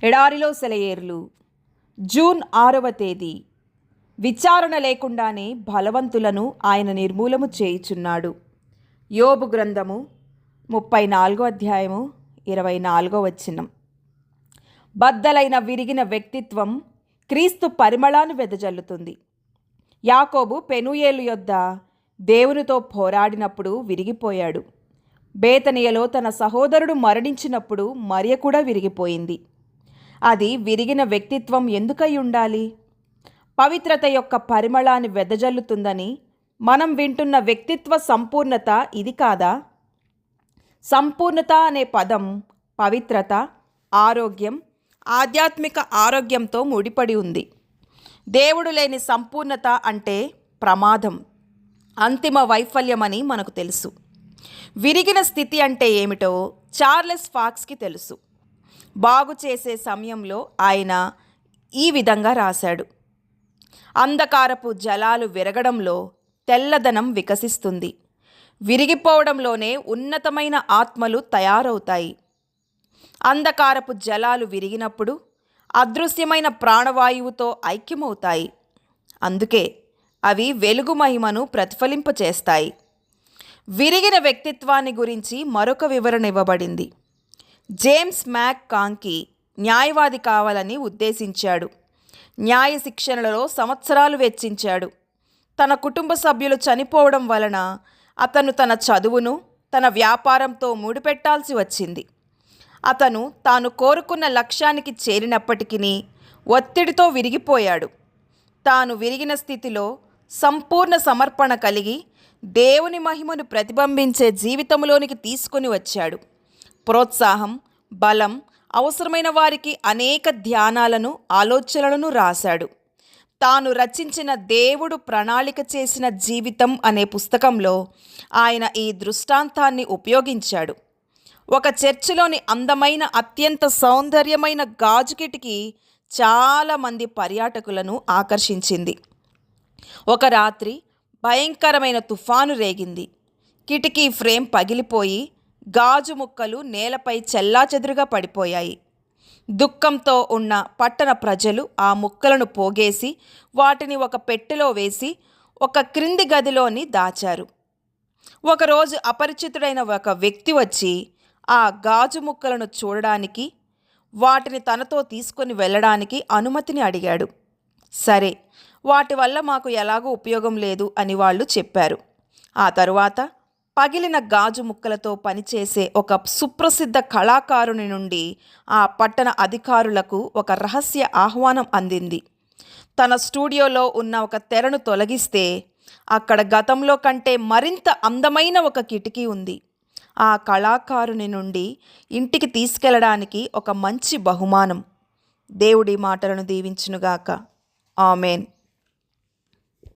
ఎడారిలో సెలయేర్లు. జూన్ 6వ తేదీ. విచారణ లేకుండానే బలవంతులను ఆయన నిర్మూలము చేయుచున్నాడు. యోబు గ్రంథము 34వ అధ్యాయము 24వ వచనం. బద్దలైన విరిగిన వ్యక్తిత్వం క్రీస్తు పరిమళాన్ని వెదజల్లుతుంది. యాకోబు పెనూయేలు యొద్ద దేవునితో పోరాడినప్పుడు విరిగిపోయాడు. బేతనియలో తన సహోదరుడు మరణించినప్పుడు మరియ కూడా విరిగిపోయింది. అది విరిగిన వ్యక్తిత్వం ఎందుకై ఉండాలి? పవిత్రత యొక్క పరిమళాన్ని వెదజల్లుతుందని మనం వింటున్న వ్యక్తిత్వ సంపూర్ణత ఇది కాదా? సంపూర్ణత అనే పదం పవిత్రత, ఆరోగ్యం, ఆధ్యాత్మిక ఆరోగ్యంతో ముడిపడి ఉంది. దేవుడు లేని సంపూర్ణత అంటే ప్రమాదం, అంతిమ వైఫల్యమని మనకు తెలుసు. విరిగిన స్థితి అంటే ఏమిటో చార్లెస్ ఫాక్స్కి తెలుసు. బాగు చేసే సమయంలో ఆయన ఈ విధంగా రాశాడు: అంధకారపు జలాలు విరగడంలో తెల్లదనం వికసిస్తుంది. విరిగిపోవడంలోనే ఉన్నతమైన ఆత్మలు తయారవుతాయి. అంధకారపు జలాలు విరిగినప్పుడు అదృశ్యమైన ప్రాణవాయువుతో ఐక్యమవుతాయి. అందుకే అవి వెలుగు మహిమను ప్రతిఫలింపచేస్తాయి. విరిగిన వ్యక్తిత్వాన్ని గురించి మరొక వివరణ ఇవ్వబడింది. జేమ్స్ మ్యాక్ కాంకీ న్యాయవాది కావాలని ఉద్దేశించాడు. న్యాయ శిక్షణలలో సంవత్సరాలు వెచ్చించాడు. తన కుటుంబ సభ్యులు చనిపోవడం వలన అతను తన చదువును, తన వ్యాపారంతో ముడిపెట్టాల్సి వచ్చింది. అతను తాను కోరుకున్న లక్ష్యానికి చేరినప్పటికీ ఒత్తిడితో విరిగిపోయాడు. తాను విరిగిన స్థితిలో సంపూర్ణ సమర్పణ కలిగి దేవుని మహిమను ప్రతిబింబించే జీవితంలోనికి తీసుకొని వచ్చాడు. ప్రోత్సాహం, బలం అవసరమైన వారికి అనేక ధ్యానాలను, ఆలోచనలను రాశాడు. తాను రచించిన దేవుడు ప్రణాళిక చేసిన జీవితం అనే పుస్తకంలో ఆయన ఈ దృష్టాంతాన్ని ఉపయోగించాడు. ఒక చర్చిలోని అందమైన, అత్యంత సౌందర్యమైన గాజు కిటికీ చాలామంది పర్యాటకులను ఆకర్షించింది. ఒక రాత్రి భయంకరమైన తుఫాను రేగింది. కిటికీ ఫ్రేమ్ పగిలిపోయి గాజు ముక్కలు నేలపై చెల్లాచెదురుగా పడిపోయాయి. దుఃఖంతో ఉన్న పట్టణ ప్రజలు ఆ ముక్కలను పోగేసి వాటిని ఒక పెట్టెలో వేసి ఒక క్రింది గదిలోని దాచారు. ఒకరోజు అపరిచితుడైన ఒక వ్యక్తి వచ్చి ఆ గాజు ముక్కలను చూడడానికి, వాటిని తనతో తీసుకొని వెళ్ళడానికి అనుమతిని అడిగాడు. సరే, వాటి వల్ల మాకు ఎలాగూ ఉపయోగం లేదు అని వాళ్ళు చెప్పారు. ఆ తరువాత పగిలిన గాజు ముక్కలతో పనిచేసే ఒక సుప్రసిద్ధ కళాకారుని నుండి ఆ పట్టణ అధికారులకు ఒక రహస్య ఆహ్వానం అందింది. తన స్టూడియోలో ఉన్న ఒక తెరను తొలగిస్తే అక్కడ గతంలో కంటే మరింత అందమైన ఒక కిటికీ ఉంది. ఆ కళాకారుని నుండి ఇంటికి తీసుకెళ్లడానికి ఒక మంచి బహుమానం. దేవుడి మాటలను దీవించునుగాక. ఆమెన్.